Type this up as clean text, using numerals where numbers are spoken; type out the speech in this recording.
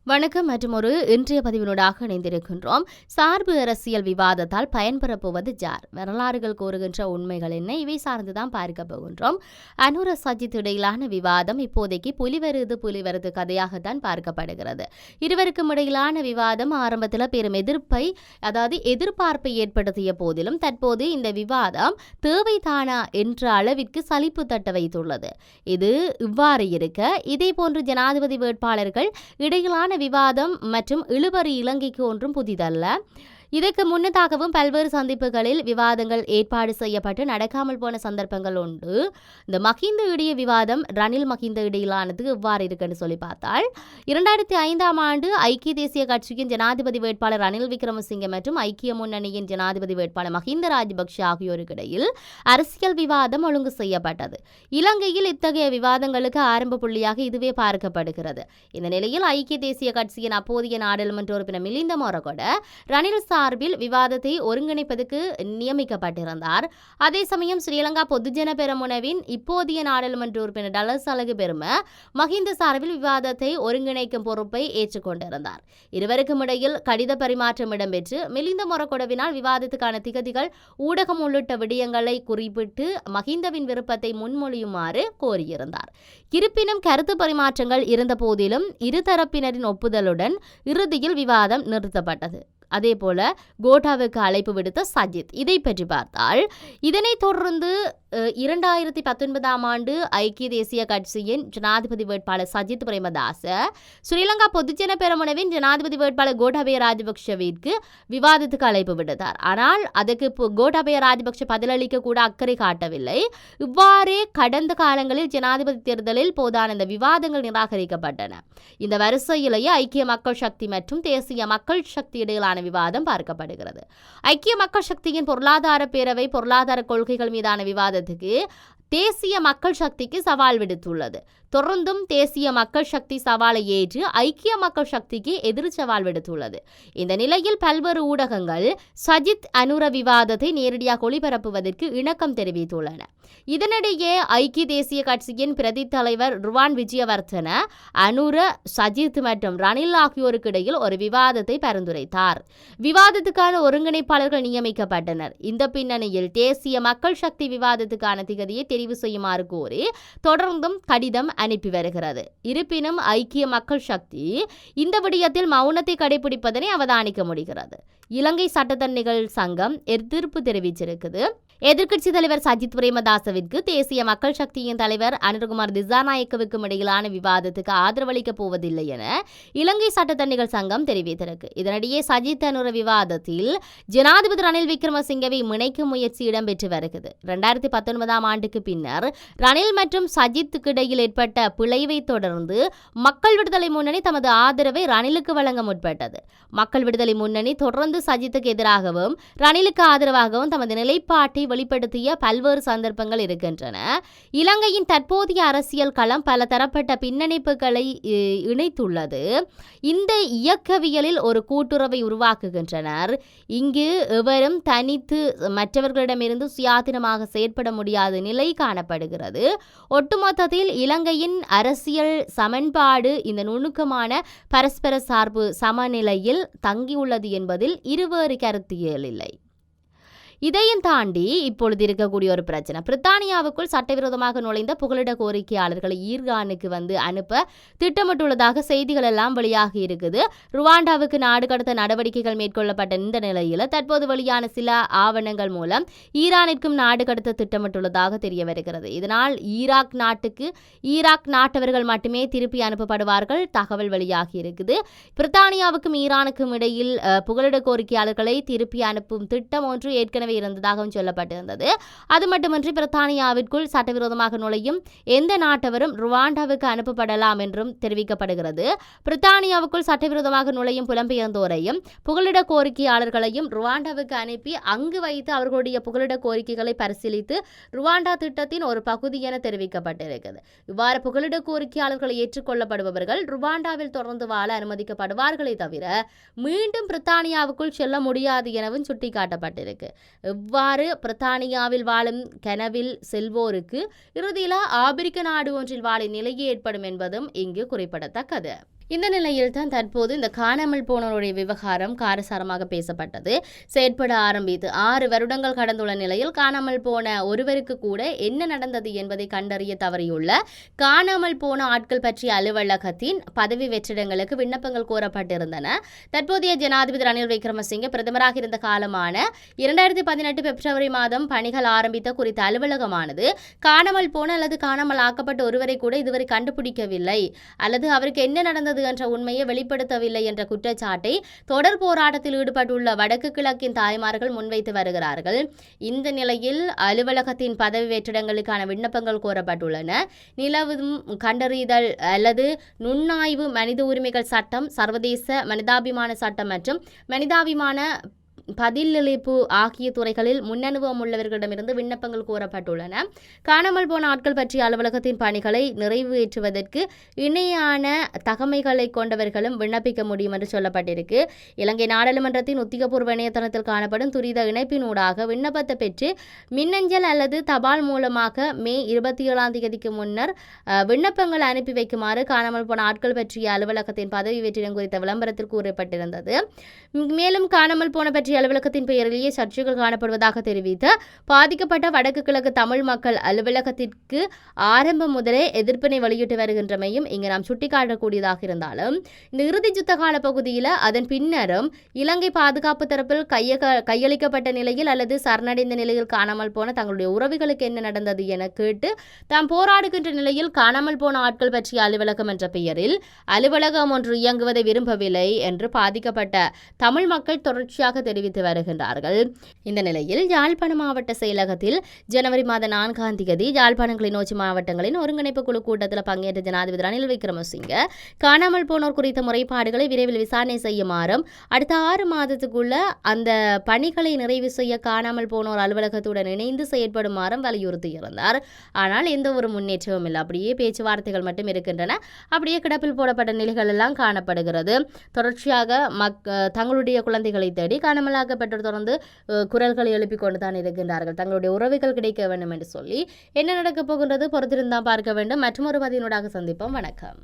வணக்கம் மற்றும் ஒரு இன்றைய பதிவினூடாக இணைந்திருக்கின்றோம். சார்பு அரசியல் விவாதத்தால் பயன்பெறப் போவது யார்? வரலாறுகள் கூறுகின்ற உண்மைகள் என்ன? இவை சார்ந்துதான் பார்க்க போகின்றோம். அனுர சஜித் இடையிலான விவாதம் இப்போதைக்கு புலிவருது கதையாகத்தான் பார்க்கப்படுகிறது. இருவருக்கும் இடையிலான விவாதம் ஆரம்பத்தில் பெரும் எதிர்பார்ப்பை ஏற்படுத்திய போதிலும் தற்போது இந்த விவாதம் தேவைதானா என்ற அளவிற்கு சலிப்பு தட்ட வைத்துள்ளது. இது இவ்வாறு இருக்க இதே போன்று ஜனாதிபதி வேட்பாளர்கள் இடையிலான விவாதம் மற்றும் இழுபறி இலங்கைக்கு ஒன்றும் புதிதல்ல. இதற்கு முன்னதாகவும் பல்வேறு சந்திப்புகளில் விவாதங்கள் ஏற்பாடு செய்யப்பட்டு நடக்காமல் போன சந்தர்ப்பங்கள் உண்டு. இந்த மஹிந்த இடையே விவாதம் ரணில் மஹிந்த இடையிலானது எவ்வாறு இருக்குன்னு சொல்லி பார்த்தால் 2005ஆம் ஆண்டு ஐக்கிய தேசிய கட்சியின் ஜனாதிபதி வேட்பாளர் ரணில் விக்ரமசிங்கே மற்றும் ஐக்கிய முன்னணியின் ஜனாதிபதி வேட்பாளர் மஹிந்த ராஜபக்ஷ ஆகியோருக்கு இடையில் அரசியல் விவாதம் ஒழுங்கு செய்யப்பட்டது. இலங்கையில் இத்தகைய விவாதங்களுக்கு ஆரம்ப புள்ளியாக இதுவே பார்க்கப்படுகிறது. இந்த நிலையில் ஐக்கிய தேசிய கட்சியின் அப்போதைய நாடாளுமன்ற உறுப்பினர் மிலிந்த மொரகொட ரணில் சார்பில் விவாதத்தை ஒருங்கிணைப்பதற்கு நியமிக்கப்பட்டிருந்தார். அதே சமயம் ஸ்ரீலங்கா பொதுஜன பெரமுனவின் இப்போதைய நாடாளுமன்ற உறுப்பினர் டலஸ் அலகு பெரும மஹிந்த சார்பில் விவாதத்தை ஒருங்கிணைக்கும் பொறுப்பை ஏற்றுக்கொண்டிருந்தார். இருவருக்கும் இடையில் கடித பரிமாற்றம் இடம்பெற்று மிலிந்த மொரகொடவினால் விவாதத்துக்கான திகதிகள் ஊடகம் உள்ளிட்ட விடயங்களை குறிப்பிட்டு மஹிந்தவின் விருப்பத்தை முன்மொழியுமாறு கோரியிருந்தார். இருப்பினும் கருத்து பரிமாற்றங்கள் இருந்த போதிலும் இருதரப்பினரின் ஒப்புதலுடன் இறுதியில் விவாதம் நிறுத்தப்பட்டது. அதே போல கோட்டாவுக்கு அழைப்பு விடுத்த சஜித். இதை பற்றி பார்த்தால் இதனைத் தொடர்ந்து 2019ஆம் ஆண்டு ஐக்கிய தேசிய கட்சியின் ஜனாதிபதி வேட்பாளர் சஜித் பிரேமதாச ஸ்ரீலங்கா பொதுஜன பெரமுனவின் ஜனாதிபதி வேட்பாளர் கோட்டாபய ராஜபக்ஷவிற்கு விவாதத்துக்கு அழைப்பு விடுத்தார். ஆனால் அதற்கு கோட்டாபய ராஜபக்ஷ பதிலளிக்க கூட அக்கறை காட்டவில்லை. இவ்வாறே கடந்த காலங்களில் ஜனாதிபதி தேர்தலில் போதான இந்த விவாதங்கள் நிராகரிக்கப்பட்டன. இந்த வரிசையிலேயே ஐக்கிய மக்கள் சக்தி மற்றும் தேசிய மக்கள் சக்தி இடையிலான விவாதம் பார்க்கப்படுகிறது. ஐக்கிய மக்கள் சக்தியின் பொருளாதார பேரவை பொருளாதார கொள்கைகள் மீதான விவாதத்துக்கு தேசிய மக்கள் சக்திக்கு சவால் விடுத்துள்ளது. தொடர்ந்தும் தேசிய மக்கள் சக்தி சவாலை ஏற்று ஐக்கிய மக்கள் சக்திக்கு எதிர் சவால் விடுத்துள்ளது. இந்த நிலையில் பல்வேறு ஊடகங்கள் சஜித் அனுர விவாதத்தை நேரடியாக ஒளிபரப்புவதற்கு இணக்கம் தெரிவித்துள்ளன. இதனிடையே ஐக்கிய தேசிய கட்சியின் பிரதி தலைவர் ருவான் விஜயவர்தன அனுர சஜித் மற்றும் ரணில் ஆகியோருக்கு இடையில் ஒரு விவாதத்தை பரிந்துரைத்தார். விவாதத்துக்கான ஒருங்கிணைப்பாளர்கள் நியமிக்கப்பட்டனர். இந்த பின்னணியில் தேசிய மக்கள் சக்தி விவாதத்துக்கான திகதியை தெரிவு செய்யுமாறு கோரி தொடர்ந்தும் கடிதம் அனுப்பி வருகிறது. இருப்பினும் ஐக்கிய மக்கள் சக்தி இந்த விடயத்தில் மௌனத்தை கடைபிடிப்பதனை அவதானிக்க முடிகிறது. இலங்கை சட்டத்தரணிகள் சங்கம் எதிர்ப்பு தெரிவிச்சிருக்குது. எதிர்க்கட்சி தலைவர் சஜித் பிரேமதாசவிற்கு தேசிய மக்கள் சக்தியின் தலைவர் அனுரகுமார் திசாநாயக்கவுக்கும் இடையிலான விவாதத்துக்கு ஆதரவளிக்கப் போவதில்லை என இலங்கை சட்டத்தரணிகள் சங்கம் தெரிவித்திருக்கு. இதனிடையே சஜித் அனுர விவாதத்தில் ஜனாதிபதி ரணில் விக்ரமசிங்கவை இணைக்கும் முயற்சி இடம்பெற்று வருகிறது. 2019ஆம் ஆண்டுக்கு பின்னர் ரணில் மற்றும் சஜித்துக்கு இடையில் ஏற்பட்ட பிளவை தொடர்ந்து மக்கள் விடுதலை முன்னணி தமது ஆதரவை ரணிலுக்கு வழங்க முற்பட்டது. மக்கள் விடுதலை முன்னணி தொடர்ந்து சஜித்துக்கு எதிராகவும் ரணிலுக்கு ஆதரவாகவும் தமது நிலைப்பாட்டை வெளிப்படுத்திய பல்வேறு சந்தர்ப்பங்கள் இருக்கின்றன. இலங்கையின் தற்போதைய அரசியல் களம் பல தரப்பட்ட பின்னணிப்புகளை இணைத்துள்ளது. இந்த இயக்கவியலில் ஒரு கூட்டுறவை உருவாக்குகின்றனர். இங்கு எவரும் தனித்து மற்றவர்களிடமிருந்து சுயாதீனமாக செயற்பட முடியாத நிலை காணப்படுகிறது. ஒட்டுமொத்தத்தில் இலங்கையின் அரசியல் சமன்பாடு இந்த நுணுக்கமான பரஸ்பர சார்பு சமநிலையில் தங்கியுள்ளது என்பதில் இருவேறு கருத்தியல் இல்லை. இதையும் தாண்டி இப்பொழுது இருக்கக்கூடிய ஒரு பிரச்சனை, பிரித்தானியாவுக்குள் சட்டவிரோதமாக நுழைந்த புகலிட கோரிக்கையாளர்களை ஈரானுக்கு அனுப்ப திட்டமிட்டுள்ளதாக செய்திகள் எல்லாம் வெளியாகி இருக்குது. ருவாண்டாவுக்கு நாடு கடத்த நடவடிக்கைகள் மேற்கொள்ளப்பட்ட இந்த நிலையில் தற்போது வெளியான சில ஆவணங்கள் மூலம் ஈரானிற்கும் நாடு கடத்த திட்டமிட்டுள்ளதாக தெரிய வருகிறது. இதனால் ஈராக் நாட்டவர்கள் மட்டுமே திருப்பி அனுப்பப்படுவார்கள் தகவல் வெளியாகி இருக்குது. பிரித்தானியாவுக்கும் ஈரானுக்கும் இடையில் புகலிட கோரிக்கையாளர்களை திருப்பி அனுப்பும் திட்டம் ஒன்று ஏற்கனவே இருந்ததாகவும் சொல்லப்பட்டிருந்தது. அது மட்டுமின்றி பிரித்தானியாவிற்குள் சட்டவிரோதமாக நுழையும் எந்த நாட்டவரும் ருவாண்டாவுக்கு அனுப்பப்படலாம் என்றும் தெரிவிக்கப்படுகிறது. பிரித்தானியாவுக்குள் சட்டவிரோதமாக நுழையும் புலம்பெயர்ந்தோரையும் புகலிட கோரிக்கையாளர்களையும் ருவாண்டாவுக்கு அனுப்பி அங்கு வைத்து அவர்களுடைய புகலிட கோரிக்கைகளை பரிசீலித்து ருவாண்டா திட்டத்தின் ஒரு பகுதி என தெரிவிக்கப்பட்டிருக்கிறது. இவ்வாறு புகலிட கோரிக்கையாளர்களை ஏற்றுக்கொள்ளப்படுபவர்கள் ருவாண்டாவில் தொடர்ந்து வாழ அனுமதிக்கப்படுவார்களே தவிர மீண்டும் பிரித்தானியாவுக்குள் செல்ல முடியாது எனவும் சுட்டிக்காட்டப்பட்டிருக்கு. இவ்வாறு பிரித்தானியாவில் வாழும் கனவில் செல்வோருக்கு இறுதியில் ஆப்பிரிக்க நாடு ஒன்றில் வாழும் நிலையே ஏற்படும் என்பதும் இங்கு குறிப்பிடத்தக்கது. இந்த நிலையில் தான் தற்போது இந்த காணாமல் போனோருடைய விவகாரம் காரசாரமாக பேசப்பட்டது. செயற்பட ஆரம்பித்து 6 வருடங்கள் கடந்துள்ள நிலையில் காணாமல் போன ஒருவருக்கு கூட என்ன நடந்தது என்பதை கண்டறிய தவறியுள்ள காணாமல் போன ஆட்கள் பற்றிய அலுவலகத்தின் பதவி வெற்றிடங்களுக்கு விண்ணப்பங்கள் கோரப்பட்டிருந்தன. தற்போதைய ஜனாதிபதி ரணில் விக்ரமசிங்கே பிரதமராக இருந்த காலமான 2018 பிப்ரவரி மாதம் பணிகள் ஆரம்பித்த குறித்த அலுவலகமானது காணாமல் போன அல்லது காணாமல் ஆக்கப்பட்ட ஒருவரை கூட இதுவரை கண்டுபிடிக்கவில்லை அல்லது அவருக்கு என்ன நடந்தது என்ற உண்மையை வெளிப்படுத்தவில்லை என்ற குற்றச்சாட்டை தொடர் போராட்டத்தில் ஈடுபட்டுள்ள வடக்கு கிழக்கின் தாய்மார்கள் முன்வைத்து வருகிறார்கள். இந்த நிலையில் அலுவலகத்தின் பதவி வெற்றிடங்களுக்கான விண்ணப்பங்கள் கோரப்பட்டுள்ளன. நிலவும் கண்டறிதல் அல்லது நுண்ணாய்வு மனித உரிமைகள் சட்டம், சர்வதேச மனிதாபிமான சட்டம் மற்றும் மனிதாபிமான பதிலளிப்பு ஆகிய துறைகளில் முன்னனுபவம் உள்ளவர்களிடமிருந்து விண்ணப்பங்கள் கோரப்பட்டுள்ளன. காணாமல் போன ஆட்கள் பற்றிய அலுவலகத்தின் பணிகளை நிறைவேற்றுவதற்கு இணையான தகமைகளை கொண்டவர்களும் விண்ணப்பிக்க முடியும் என்று சொல்லப்பட்டிருக்கு. இலங்கை நாடாளுமன்றத்தின் உத்தியோகபூர்வ இணையதளத்தில் காணப்படும் துரித இணைப்பினூடாக விண்ணப்பத்தை பெற்று மின்னஞ்சல் அல்லது தபால் மூலமாக மே 27 முன்னர் விண்ணப்பங்கள் அனுப்பி வைக்குமாறு காணாமல் போன ஆட்கள் பற்றிய அலுவலகத்தின் பதவி வெற்றிடம் குறித்த விளம்பரத்தில் கூறப்பட்டிருந்தது. மேலும் காணாமல் போன பற்றிய அலுவலகத்தின் பெயரிலேயே சர்ச்சைகள் காணப்படுவதாக தெரிவித்த பாதிக்கப்பட்ட வடக்கு கிழக்கு தமிழ் மக்கள் அலுவலகத்திற்கு ஆரம்பம் முதலே எதிர்ப்பினை வெளியிட்டு வருகின்றமையும் இங்கு நாம் சுட்டிக்காட்டக்கூடியதாக இருந்தாலும் இந்த இறுதி யுத்த கால பகுதியில் அதன் பின்னரும் இலங்கை பாதுகாப்பு தரப்பில் கையளிக்கப்பட்ட நிலையில் அல்லது சரணடைந்த நிலையில் காணாமல் போன தங்களுடைய உறவுகளுக்கு என்ன நடந்தது என கேட்டு தாம் போராடுகின்ற நிலையில் காணாமல் போன ஆட்கள் பற்றிய அலுவலகம் என்ற பெயரில் அலுவலகம் ஒன்று இயங்குவதை விரும்பவில்லை என்று பாதிக்கப்பட்ட தமிழ் மக்கள் தொடர்ச்சியாக தெரிவித்து வருகின்றார்கள். இந்த நிலையில் யாழ்ப்பாண மாவட்ட செயலகத்தில் ஜனவரி மாதம் 4ஆம் தேதி யாழ்ப்பாணம் கிளிநொச்சி மாவட்டங்களின் ஒருங்கிணைப்பு குழு கூட்டத்தில் பங்கேற்ற ஜனாதிபதி ரணில் விக்ரமசிங்கே காணாமல் போனோர் குறித்த முறைப்பாடுகளை விரைவில் விசாரணை செய்யுமாறும் அடுத்த 6 மாதத்துக்குள்ள அந்த பணிகளை நிறைவு செய்ய காணாமல் போனோர் அலுவலகத்துடன் இணைந்து செயற்படுமாறும் வலியுறுத்தியிருந்தார். ஆனால் எந்த ஒரு முன்னேற்றமும் இல்லை. அப்படியே பேச்சுவார்த்தைகள் மட்டும் இருக்கின்றன. அப்படியே கிடப்பில் போடப்பட்ட நிலைகள் எல்லாம் காணப்படுகிறது. தொடர்ச்சியாக தங்களுடைய குழந்தைகளை தேடி காணாமலாக்கப்பட்டோர் தொடர்ந்து குரல்களை எழுப்பிக் கொண்டுதான் இருக்கின்றார்கள். தங்களுடைய உறவுகள் கிடைக்க வேண்டும் என்று சொல்லி என்ன நடக்கப் போகின்றது பொறுத்திருந்தான் பார்க்க வேண்டும். மற்றொரு பதிவினூடாக சந்திப்போம். வணக்கம்.